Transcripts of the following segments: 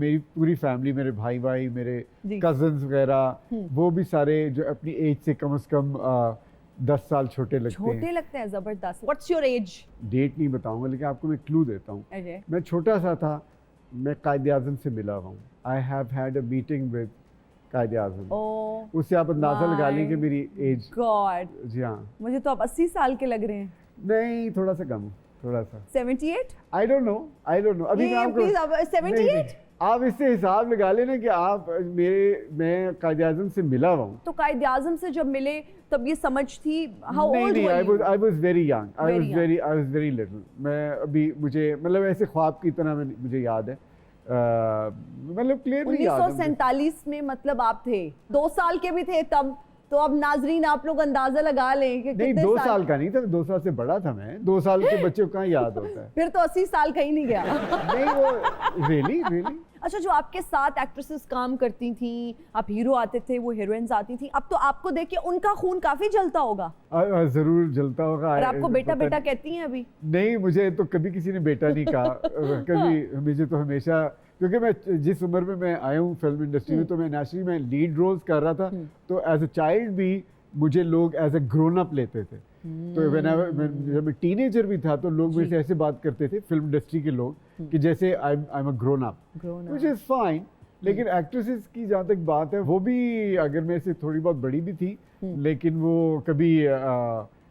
मेरी पूरी फैमिली, मेरे भाई मेरे कजन्स वगैरह, वो भी सारे जो अपनी एज से कम 10 साल छोटे लगते हैं। जबरदस्त। What's your age? डेट नहीं बताऊंगा, लेकिन आपको मैं क्लू देता हूँ। मैं छोटा सा था, मैं कायद-ए-आज़म से मिला हुआ हूँ। I have had a meeting with Quaid-e-Azam. उससे आप अंदाजा लगा लें कि मेरी एज। गॉड। जी हाँ। मुझे तो आप 80 साल के लग रहे हैं। नहीं, थोड़ा सा कम, थोड़ा सा। 78? आई डोंट नो अभी मैं आपको 78? आप इससे हिसाब लगा लेना कि आप मैं कायद-ए-आज़म से मिला हुआ हूँ। तो कायद-ए-आज़म से जब मिले तब ये समझ थी? हाउ ओल्ड नहीं, I was very young, I was very little. मैं अभी मुझे मतलब ऐसे ख्वाब की तरह मुझे याद है, मतलब क्लियरली याद है। 1947 में मतलब आप थे 2 साल के भी थे तब, तो अब नाजरीन आप लोग अंदाजा लगा लें कि नहीं, 2 साल का नहीं था, 2 साल से बड़ा था मैं। 2 साल के बच्चे को कहाँ याद होता है। फिर तो 80 साल कहीं नहीं गया। नहीं, वो रियली। अच्छा, जो आपके साथ एक्ट्रेसेस काम करती थी, आप हीरो आते थे, वो हीरोइंस आती थी, अब तो आपको देख के उनका खून काफी जलता होगा। जरूर जलता होगा। और आपको बेटा बेटा कहती हैं अभी? नहीं, मुझे तो कभी किसी ने बेटा नहीं कहा। कभी मुझे तो हमेशा, क्योंकि मैं जिस उम्र में मैं आया हूँ फिल्म इंडस्ट्री में, तो मैं नेचुरली मैं लीड रोल्स कर रहा था, तो एज अ चाइल्ड भी मुझे लोग एज अ ग्रोन अप लेते थे। तो जब मैं टीनेजर भी था तो लोग मेरे से ऐसे बात करते थे, फिल्म इंडस्ट्री के लोग, कि जैसे I am a grown up, which is fine. लेकिन एक्ट्रेसेस की जहाँ तक बात है, वो भी अगर मेरे से थोड़ी बहुत बड़ी भी थी, लेकिन वो कभी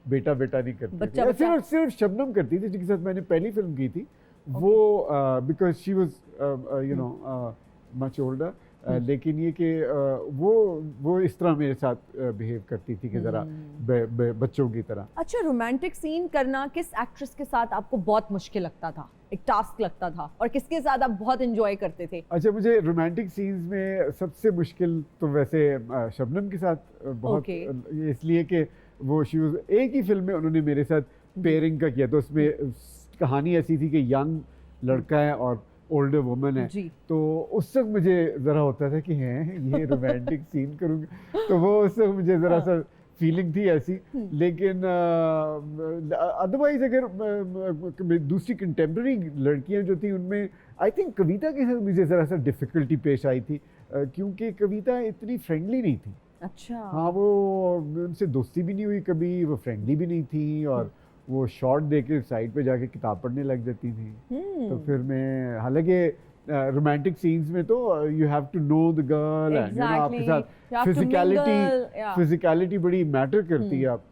बेटा नहीं करती थी। सिर्फ शबनम करती थी, जिसके साथ मैंने पहली फिल्म की थी। वो because she was you know much older, लेकिन ये कि वो इस तरह मेरे साथ बिहेव करती थी कि जरा बच्चों की तरह। अच्छा, रोमांटिक सीन करना किस एक्ट्रेस के साथ आपको बहुत मुश्किल लगता था, एक टास्क लगता था, और किसके साथ आप बहुत एंजॉय करते थे? अच्छा, मुझे रोमांटिक सीन्स में सबसे मुश्किल तो वैसे शबनम के साथ बहुत, इसलिए कि वो एक ही फिल्म में उन्होंने मेरे साथ पेयरिंग का किया, तो उसमें कहानी ऐसी थी कि यंग लड़का है और ओल्डर वुमन है, तो उस वक्त मुझे ज़रा होता था कि हैं ये रोमांटिक सीन करूँगी, तो वो उस वक्त मुझे ज़रा सा फीलिंग थी ऐसी। लेकिन अदरवाइज अगर दूसरी कंटेम्प्रेरी लड़कियां जो थी, उनमें आई थिंक कविता के साथ मुझे ज़रा सा डिफ़िकल्टी पेश आई थी, क्योंकि कविता इतनी फ्रेंडली नहीं थी। अच्छा। हाँ, वो उनसे दोस्ती भी नहीं हुई कभी, वो फ्रेंडली भी नहीं थी, और वो शॉर्ट दे के साइड पे जाके किताब पढ़ने लग जाती थी। तो फिर मैं, हालांकि रोमांटिक सीन्स में तो you have to know the girl, and you know आपके साथ फिजिकलिटी बड़ी मैटर करती है। आप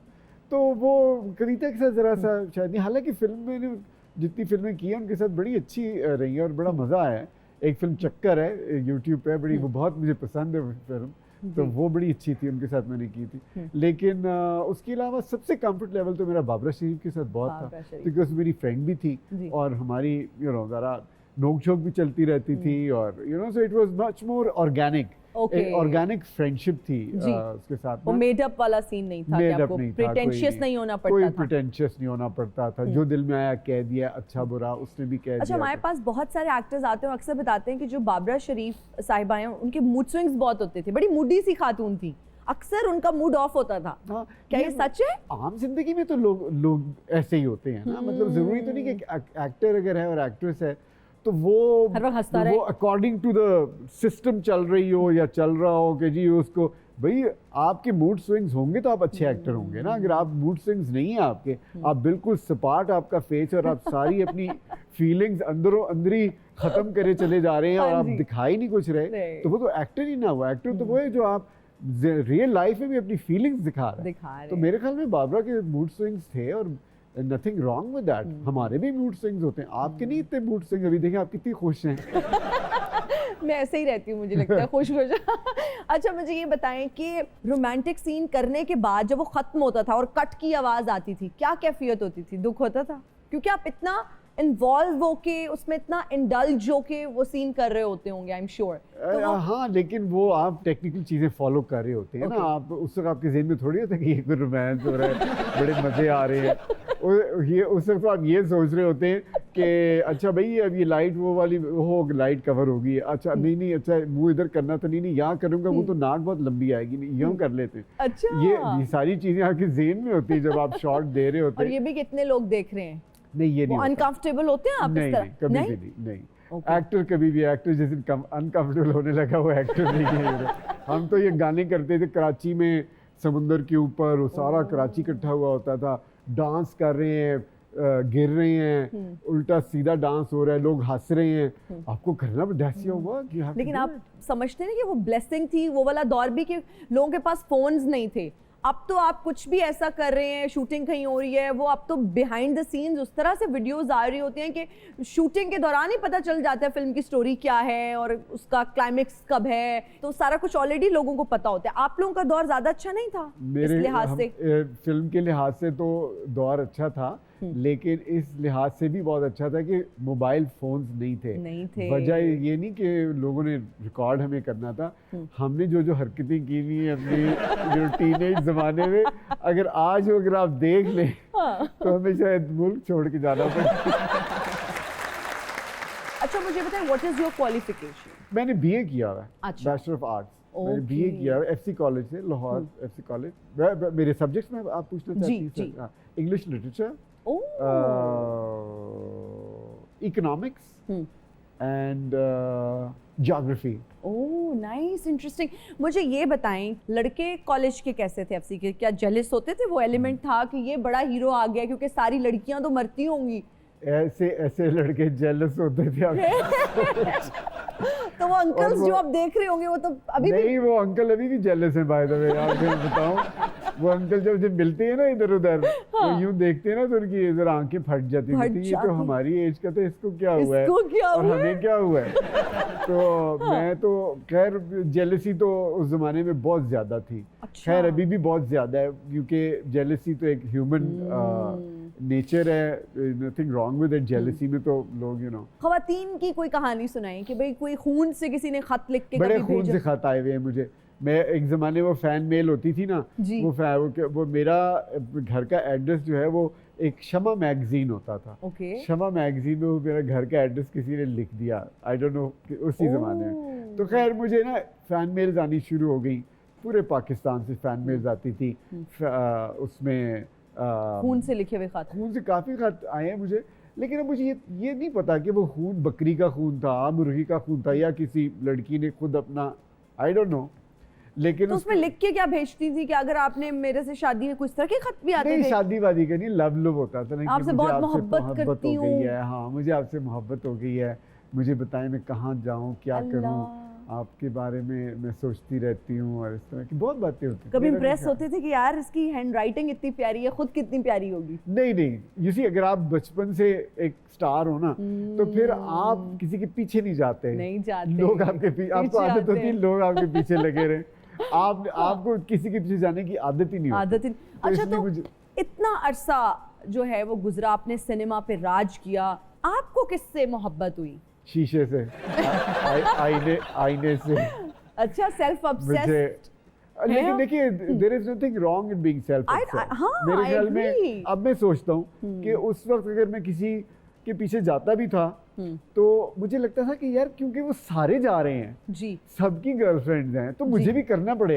तो वो कविता के साथ ज़रा सा शायद नहीं, हालांकि फिल्म में जितनी फिल्में की हैं उनके साथ बड़ी अच्छी रही है और बड़ा मज़ा आया है। एक फिल्म चक्कर है यूट्यूब पे, बड़ी वो बहुत मुझे पसंद है फिल्म, तो वो बड़ी अच्छी थी, उनके साथ मैंने की थी। लेकिन उसके अलावा सबसे कंफर्ट लेवल तो मेरा बाबरा शरीफ के साथ बहुत था, बिकॉज मेरी फ्रेंड भी थी और हमारी ज़रा नोक झोंक भी चलती रहती थी, और so it was much more organic, organic friendship थी उसके साथ। वो मेड अप वाला सीन नहीं था कि आपको प्रिटेंशियस नहीं होना पड़ता था। कोई प्रिटेंशियस नहीं होना पड़ता था, जो दिल में आया कह दिया, अच्छा बुरा उसने भी कह दिया। अच्छा, हमारे पास बहुत सारे एक्टर्स आते हैं, अक्सर बताते हैं कि जो बाबरा शरीफ साहिबा हैं, उनके मूड स्विंग्स बहुत होते थे, बड़ी मूडी सी खातून थी, अक्सर उनका मूड ऑफ होता था। क्या ये सच है? आम जिंदगी में तो लोग ऐसे ही होते हैं ना, मतलब जरूरी तो नहीं कि एक्टर अगर है और एक्ट्रेस है तो वो अकॉर्डिंग टू द सिस्टम चल रही हो या चल रहा हो कि जी उसको, भाई आपके मूड स्विंग्स होंगे तो आप अच्छे एक्टर होंगे ना। अगर आप मूड स्विंग्स नहीं है आपके, आप बिल्कुल सपाट आपका फेस और आप सारी अपनी फीलिंग्स अंदरों अंदरी खत्म करे चले जा रहे हैं और आप दिखाई नहीं कुछ रहे, तो वो तो एक्टर ही ना हुआ। एक्टर तो वो है जो आप रियल लाइफ में भी अपनी फीलिंग्स दिखा रहे हैं। तो मेरे ख्याल में बाबरा के मूड स्विंग्स थे और नथिंग रॉन्ग विद दैट। हमारे भी मूड स्विंग्स होते हैं, आपके नहीं इतने मूड स्विंग। अभी देखें आप कितनी खुश हैं। मैं ऐसे ही रहती हूँ, मुझे लगता है खुश। अच्छा, मुझे ये बताएं कि रोमांटिक सीन करने के बाद जब वो खत्म होता था और कट की आवाज आती थी, क्या कैफियत होती थी? दुख होता था? क्योंकि आप इतना इन्वॉल्व होके उसमें इतना इंडल्ज होके वो सीन कर रहे होते होंगे, आई एम श्योर। हाँ, लेकिन वो आप टेक्निकल चीजें फॉलो कर रहे होते हैं ना, आप उस वक्त आपके ज़हन में थोड़ी होता है कि ये रोमांस हो रहा है, बड़े मजे आ रहे हैं। ये उस वक्त आप ये सोच रहे होते हैं कि अच्छा भाई अब ये लाइट वो वाली हो, लाइट कवर होगी, अच्छा नहीं अच्छा मुंह इधर करना तो नहीं यहाँ करूँगा, वो तो नाक बहुत लंबी आएगी, नहीं यूँ कर लेते हैं। अच्छा, ये सारी चीजें आपके ज़हन में होती है जब आप शॉट दे रहे होते हैं। और ये भी कितने लोग देख रहे हैं? नहीं, ये नहीं अनकंफर्टेबल होते हैं आप इस तरह? कभी भी नहीं। Okay. एक्टर कभी भी, एक्टर जिस दिन अनकम्फर्टेबल होने लगा वो एक्टर नहीं है। हम तो ये गाने करते थे कराची में, समुंदर के ऊपर, वो सारा कराची इकट्ठा हुआ होता था, डांस कर रहे हैं, गिर रहे हैं, उल्टा सीधा डांस हो रहा है, लोग हंस रहे हैं, आपको करना ऐसा हुआ कि लेकिन आप समझते हैं कि वो ब्लेसिंग थी, वो वाला दौर भी कि लोगों के पास फोन्स नहीं थे। अब तो आप कुछ भी ऐसा कर रहे हैं, शूटिंग कहीं हो रही है, वो अब तो बिहाइंड द सीन्स उस तरह से वीडियोस आ रही होती हैं कि शूटिंग के दौरान ही पता चल जाता है फिल्म की स्टोरी क्या है और उसका क्लाइमेक्स कब है, तो सारा कुछ ऑलरेडी लोगों को पता होता है। आप लोगों का दौर ज्यादा अच्छा नहीं था इस लिहाज से? फिल्म के लिहाज से तो दौर अच्छा था, लेकिन इस लिहाज से भी बहुत अच्छा था कि मोबाइल फोन्स नहीं थे। वजह ये नहीं कि लोगों ने रिकॉर्ड हमें करना था, हमने जो जो हरकतें की हुई हैं अपनी जो टीनेज ज़माने में, अगर आज अगर आप देख लें तो हमें शायद मुल्क छोड़ के जाना पड़े। अच्छा मुझे बताएं, व्हाट इज योर क्वालिफिकेशन? मैंने बीए किया हुआ है, अच्छा। Bachelor of arts. मैंने बीए किया हुआ है एफसी कॉलेज से, लाहौर एफसी कॉलेज। मेरे सब्जेक्ट्स में आप पूछना चाहती हैं? English literature, economics and geography. Oh nice, interesting. मुझे ये बताएं, लड़के कॉलेज के कैसे थे एफसी के? क्या जेलस होते थे? वो एलिमेंट था कि ये बड़ा हीरो आ गया क्योंकि सारी लड़कियां तो मरती होंगी? ऐसे ऐसे लड़के जेलस होते थे। तो वो अंकल्स जो आप देख रहे होंगे वो तो अभी नहीं, वो अंकल अभी भी जेलस हैं बाय द वे। आपको बताऊं, वो अंकल जब मिलते हैं ना इधर उधर, वो यूं देखते हैं ना तो उनकी इधर आंखें फट जाती हैं, ये तो हमारी एज का था, इसको क्या हुआ है और हमें क्या हुआ है। तो मैं तो खैर जेलसी तो उस जमाने में बहुत ज्यादा थी। खैर अभी भी बहुत ज्यादा है, क्योंकि जेलसी तो एक ह्यूमन नेचर है, nothing wrong with it. Jealousy में तो लोग खवातीन की कोई कहानी सुनाएं कि भाई कोई खून से किसी ने खत लिख के बड़े खून से खत आए हुए हैं मुझे। मैं एक ज़माने वो फ़ैन मेल होती थी ना, वो मेरा घर का एड्रेस जो है वो एक शमा मैगजीन होता था। शमा मैगजीन में वो मेरा घर का एड्रेस किसी ने लिख दिया, आई डोंट नो उसी ज़माने में। तो खैर मुझे ना फ़ैन मेल्स आनी शुरू हो गई, पूरे पाकिस्तान से फ़ैन मेल्स आती थी। उसमें खून से लिखे हुए खत, खून से काफ़ी खत आए हैं मुझे, लेकिन अब मुझे ये नहीं पता कि वो खून बकरी का खून था, मुर्गी का खून था, या किसी लड़की ने खुद अपना, आई डोंट नो। लेकिन तो उसमें लिख के क्या भेजती थी कि अगर आपने मेरे से शादी में कुछ तरह के खत भी आते थे? नहीं, शादी वादी का नहीं, लव लव होता था ना, आपसे बहुत मोहब्बत करती हो गई है। हाँ, मुझे आपसे मोहब्बत हो गई है, मुझे बताएं मैं कहाँ जाऊँ, क्या करूँ, आपके बारे में मैं सोचती रहती हूँ, और इस तरह की बहुत बातें होती। कभी इम्प्रेस होते थे कि यार इसकी हैंडराइटिंग इतनी प्यारी है, खुद कितनी प्यारी होगी? नहीं, यू सी, अगर आप बचपन से एक स्टार हो ना तो फिर आप किसी के पीछे नहीं जाते, लोग आपके पीछे, आपको आदत होती है लोग आपके पीछे लगे रहे। आपको किसी के पीछे जाने की आदत ही नहीं होती। अच्छा, तो इतना अरसा जो है वो गुजरा, आपने सिनेमा पे राज किया, आपको किससे मोहब्बत हुई? शीशे से, आईने से। अच्छा, सेल्फ ऑब्सेस्ड। लेकिन देखिए, there is nothing wrong in being self obsessed. मेरे ख्याल में अब मैं सोचता हूँ कि उस वक्त अगर मैं किसी के पीछे जाता भी था तो मुझे लगता था कि यार क्योंकि वो सारे जा रहे हैं, सबकी गर्लफ्रेंड्स हैं, तो मुझे भी करना पड़ेगा।